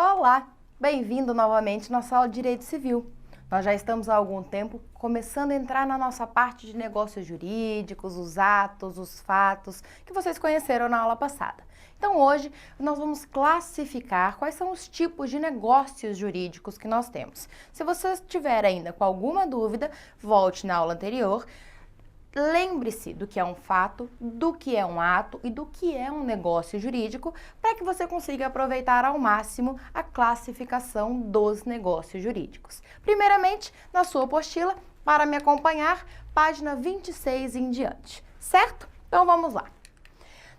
Olá, bem-vindo novamente à nossa aula de Direito Civil. Nós já estamos há algum tempo começando a entrar na nossa parte de negócios jurídicos, os atos, os fatos, que vocês conheceram na aula passada. Então hoje nós vamos classificar quais são os tipos de negócios jurídicos que nós temos. Se você estiver ainda com alguma dúvida, volte na aula anterior. Lembre-se do que é um fato, do que é um ato e do que é um negócio jurídico para que você consiga aproveitar ao máximo a classificação dos negócios jurídicos. Primeiramente, na sua apostila, para me acompanhar, página 26 em diante, certo? Então vamos lá.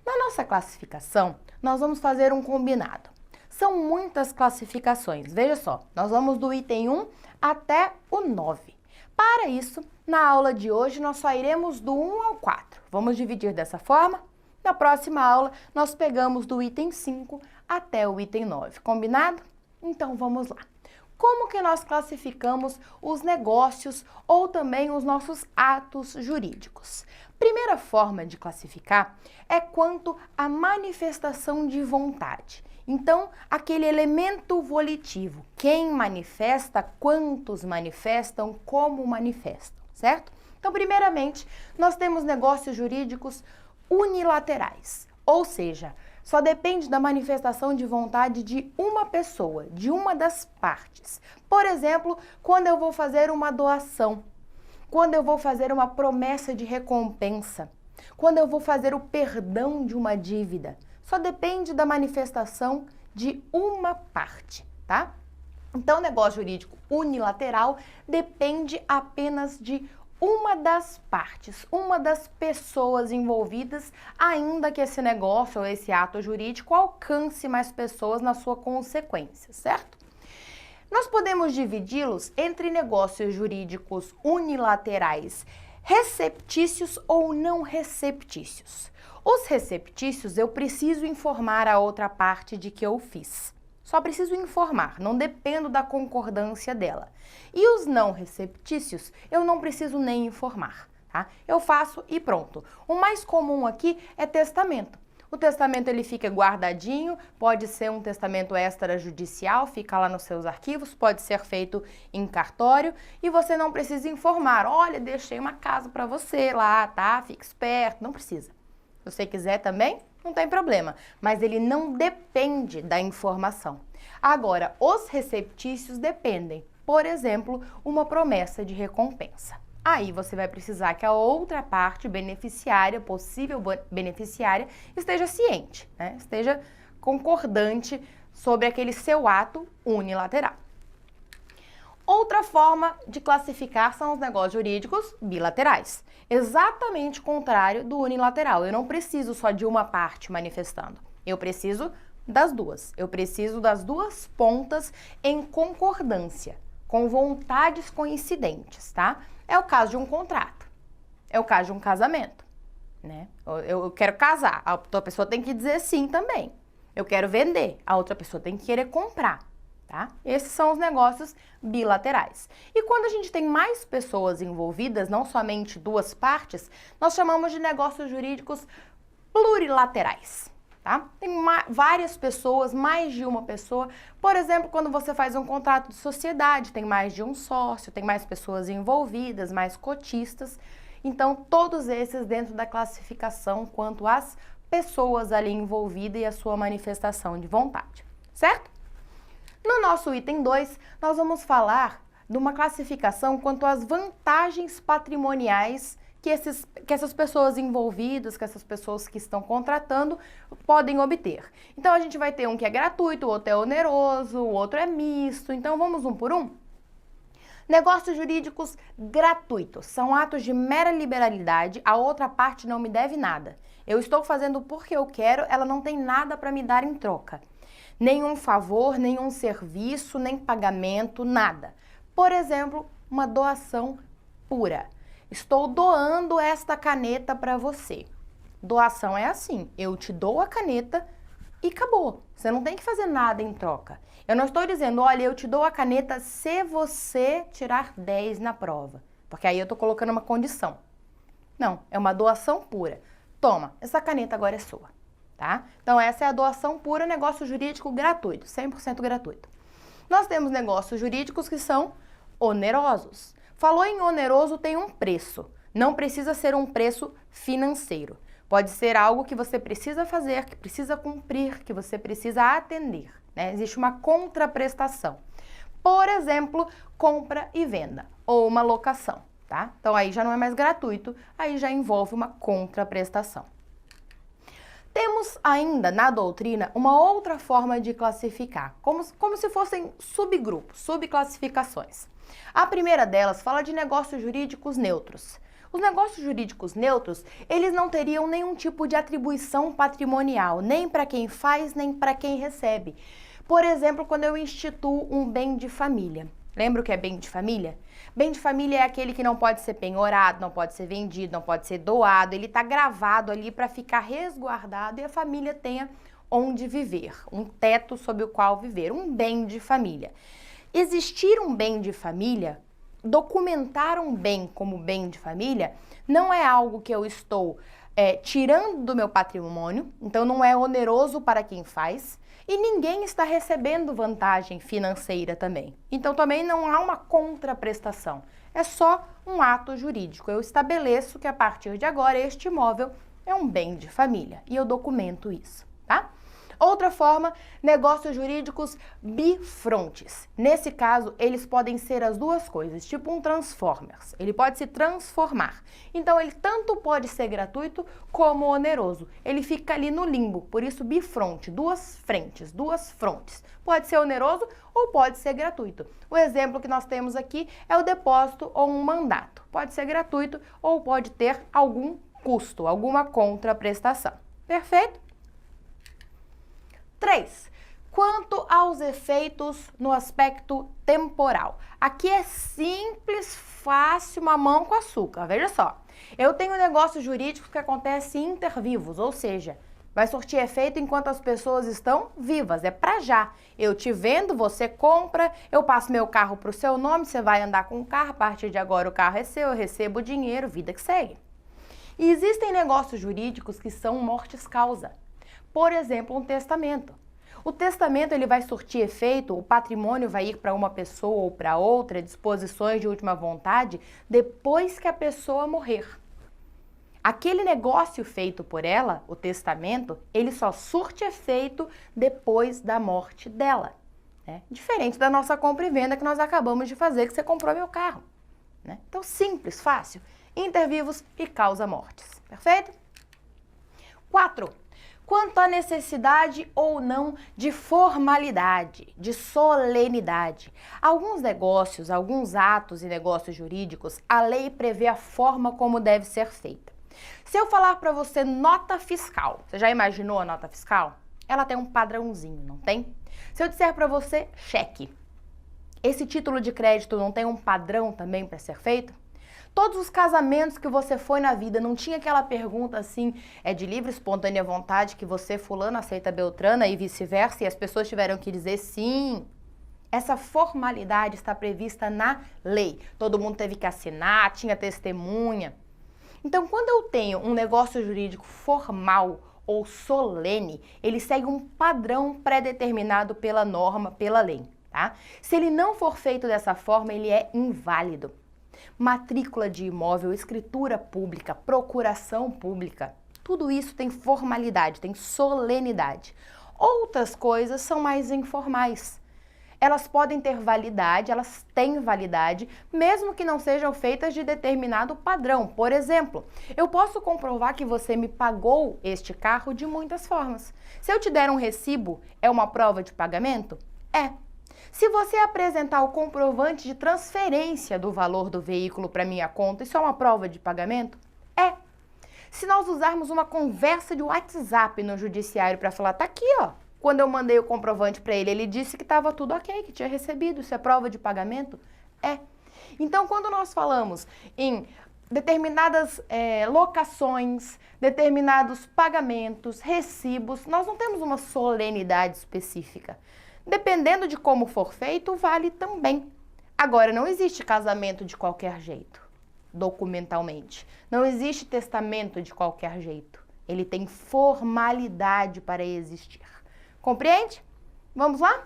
Na nossa classificação, nós vamos fazer um combinado. São muitas classificações, veja só, nós vamos do item 1 até o 9. Para isso, na aula de hoje, nós só iremos do 1 ao 4. Vamos dividir dessa forma? Na próxima aula, nós pegamos do item 5 até o item 9. Combinado? Então, vamos lá. Como que nós classificamos os negócios ou também os nossos atos jurídicos? Primeira forma de classificar é quanto à manifestação de vontade. Então, aquele elemento volitivo, quem manifesta, quantos manifestam, como manifestam, certo? Então, primeiramente, nós temos negócios jurídicos unilaterais, ou seja, só depende da manifestação de vontade de uma pessoa, de uma das partes. Por exemplo, quando eu vou fazer uma doação, quando eu vou fazer uma promessa de recompensa, quando eu vou fazer o perdão de uma dívida, só depende da manifestação de uma parte, tá? Então, o negócio jurídico unilateral depende apenas de uma das partes, uma das pessoas envolvidas, ainda que esse negócio ou esse ato jurídico alcance mais pessoas na sua consequência, certo? Nós podemos dividi-los entre negócios jurídicos unilaterais receptícios ou não receptícios. Os receptícios, eu preciso informar a outra parte de que eu fiz. Só preciso informar, não dependo da concordância dela. E os não receptícios, eu não preciso nem informar, tá? Eu faço e pronto. O mais comum aqui é testamento. O testamento ele fica guardadinho, pode ser um testamento extrajudicial, fica lá nos seus arquivos, pode ser feito em cartório e você não precisa informar. Olha, deixei uma casa para você lá, tá? Fique esperto, não precisa. Se você quiser também, não tem problema, mas ele não depende da informação. Agora, os receptícios dependem. Por exemplo, uma promessa de recompensa. Aí você vai precisar que a outra parte beneficiária, possível beneficiária, esteja ciente, né? Esteja concordante sobre aquele seu ato unilateral. Outra forma de classificar são os negócios jurídicos bilaterais. Exatamente o contrário do unilateral. Eu não preciso só de uma parte manifestando. Eu preciso das duas. Eu preciso das duas pontas em concordância, com vontades coincidentes, tá? É o caso de um contrato. É o caso de um casamento, né? Eu quero casar, a outra pessoa tem que dizer sim também. Eu quero vender, a outra pessoa tem que querer comprar. Tá? Esses são os negócios bilaterais. E quando a gente tem mais pessoas envolvidas, não somente duas partes, nós chamamos de negócios jurídicos plurilaterais. Tá? Tem várias pessoas, mais de uma pessoa. Por exemplo, quando você faz um contrato de sociedade, tem mais de um sócio, tem mais pessoas envolvidas, mais cotistas. Então, todos esses dentro da classificação quanto às pessoas ali envolvidas e a sua manifestação de vontade, certo? No nosso item 2, nós vamos falar de uma classificação quanto às vantagens patrimoniais que essas pessoas envolvidas, que essas pessoas que estão contratando, podem obter. Então, a gente vai ter um que é gratuito, o outro é oneroso, o outro é misto. Então, vamos um por um? Negócios jurídicos gratuitos são atos de mera liberalidade, a outra parte não me deve nada. Eu estou fazendo porque eu quero, ela não tem nada para me dar em troca. Nenhum favor, nenhum serviço, nem pagamento, nada. Por exemplo, uma doação pura. Estou doando esta caneta para você. Doação é assim, eu te dou a caneta e acabou. Você não tem que fazer nada em troca. Eu não estou dizendo, olha, eu te dou a caneta se você tirar 10 na prova. Porque aí eu estou colocando uma condição. Não, é uma doação pura. Toma, essa caneta agora é sua. tá? Então essa é a doação pura, negócio jurídico gratuito, 100% gratuito. Nós temos negócios jurídicos que são onerosos. Falou em oneroso, tem um preço. Não precisa ser um preço financeiro. Pode ser algo que você precisa fazer, que precisa cumprir, que você precisa atender, né? Existe uma contraprestação. Por exemplo, compra e venda ou uma locação, tá? Então aí já não é mais gratuito, aí já envolve uma contraprestação. Temos ainda na doutrina uma outra forma de classificar, como se fossem subgrupos, subclassificações. A primeira delas fala de negócios jurídicos neutros. Os negócios jurídicos neutros, eles não teriam nenhum tipo de atribuição patrimonial, nem para quem faz, nem para quem recebe. Por exemplo, quando eu instituo um bem de família. Lembra o que é bem de família? Bem de família é aquele que não pode ser penhorado, não pode ser vendido, não pode ser doado. Ele está gravado ali para ficar resguardado e a família tenha onde viver, um teto sob o qual viver, um bem de família. Existir um bem de família, documentar um bem como bem de família, não é algo que eu estou tirando do meu patrimônio, então não é oneroso para quem faz. E ninguém está recebendo vantagem financeira também. Então também não há uma contraprestação. É só um ato jurídico. Eu estabeleço que a partir de agora este imóvel é um bem de família e eu documento isso, tá? Outra forma, negócios jurídicos bifrontes. Nesse caso, eles podem ser as duas coisas, tipo um Transformers. Ele pode se transformar. Então, ele tanto pode ser gratuito como oneroso. Ele fica ali no limbo, por isso bifronte, duas frentes, duas frontes. Pode ser oneroso ou pode ser gratuito. O exemplo que nós temos aqui é o depósito ou um mandato. Pode ser gratuito ou pode ter algum custo, alguma contraprestação. Perfeito? 3. Quanto aos efeitos no aspecto temporal. Aqui é simples, fácil, mamão com açúcar. Veja só, eu tenho negócios jurídicos que acontecem inter vivos, ou seja, vai surtir efeito enquanto as pessoas estão vivas, é pra já. Eu te vendo, você compra, eu passo meu carro pro seu nome, você vai andar com o carro, a partir de agora o carro é seu, eu recebo o dinheiro, vida que segue. E existem negócios jurídicos que são mortis-causa. Por exemplo, um testamento. O testamento ele vai surtir efeito, o patrimônio vai ir para uma pessoa ou para outra, disposições de última vontade, depois que a pessoa morrer. Aquele negócio feito por ela, o testamento, ele só surte efeito depois da morte dela. Né? Diferente da nossa compra e venda que nós acabamos de fazer, que você comprou meu carro. Né? Então, simples, fácil, intervivos e causa mortes. Perfeito? 4. Quanto à necessidade ou não de formalidade, de solenidade. Alguns negócios, alguns atos e negócios jurídicos, a lei prevê a forma como deve ser feita. Se eu falar para você nota fiscal, você já imaginou a nota fiscal? Ela tem um padrãozinho, não tem? Se eu disser para você cheque, esse título de crédito não tem um padrão também para ser feito? Todos os casamentos que você foi na vida, não tinha aquela pergunta assim, é de livre, espontânea vontade que você, fulano, aceita Beltrana e vice-versa, e as pessoas tiveram que dizer sim. Essa formalidade está prevista na lei. Todo mundo teve que assinar, tinha testemunha. Então, quando eu tenho um negócio jurídico formal ou solene, ele segue um padrão pré-determinado pela norma, pela lei, tá? Se ele não for feito dessa forma, ele é inválido. Matrícula de imóvel, escritura pública, procuração pública, tudo isso tem formalidade, tem solenidade. Outras coisas são mais informais. Elas podem ter validade, elas têm validade, mesmo que não sejam feitas de determinado padrão. Por exemplo, eu posso comprovar que você me pagou este carro de muitas formas. Se eu te der um recibo, é uma prova de pagamento? É. Se você apresentar o comprovante de transferência do valor do veículo para minha conta, isso é uma prova de pagamento? É. Se nós usarmos uma conversa de WhatsApp no judiciário para falar, tá aqui, ó. Quando eu mandei o comprovante para ele, ele disse que estava tudo ok, que tinha recebido. Isso é prova de pagamento? É. Então, quando nós falamos em determinadas locações, determinados pagamentos, recibos, nós não temos uma solenidade específica. Dependendo de como for feito, vale também. Agora, não existe casamento de qualquer jeito, documentalmente. Não existe testamento de qualquer jeito. Ele tem formalidade para existir. Compreende? Vamos lá?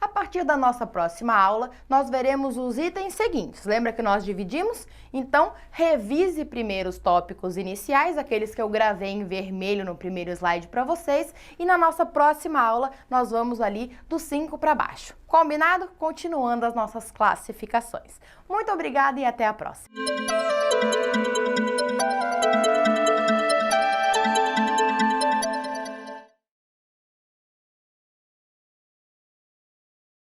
A partir da nossa próxima aula, nós veremos os itens seguintes. Lembra que nós dividimos? Então, revise primeiro os tópicos iniciais, aqueles que eu gravei em vermelho no primeiro slide para vocês. E na nossa próxima aula, nós vamos ali do 5 para baixo. Combinado? Continuando as nossas classificações. Muito obrigada e até a próxima!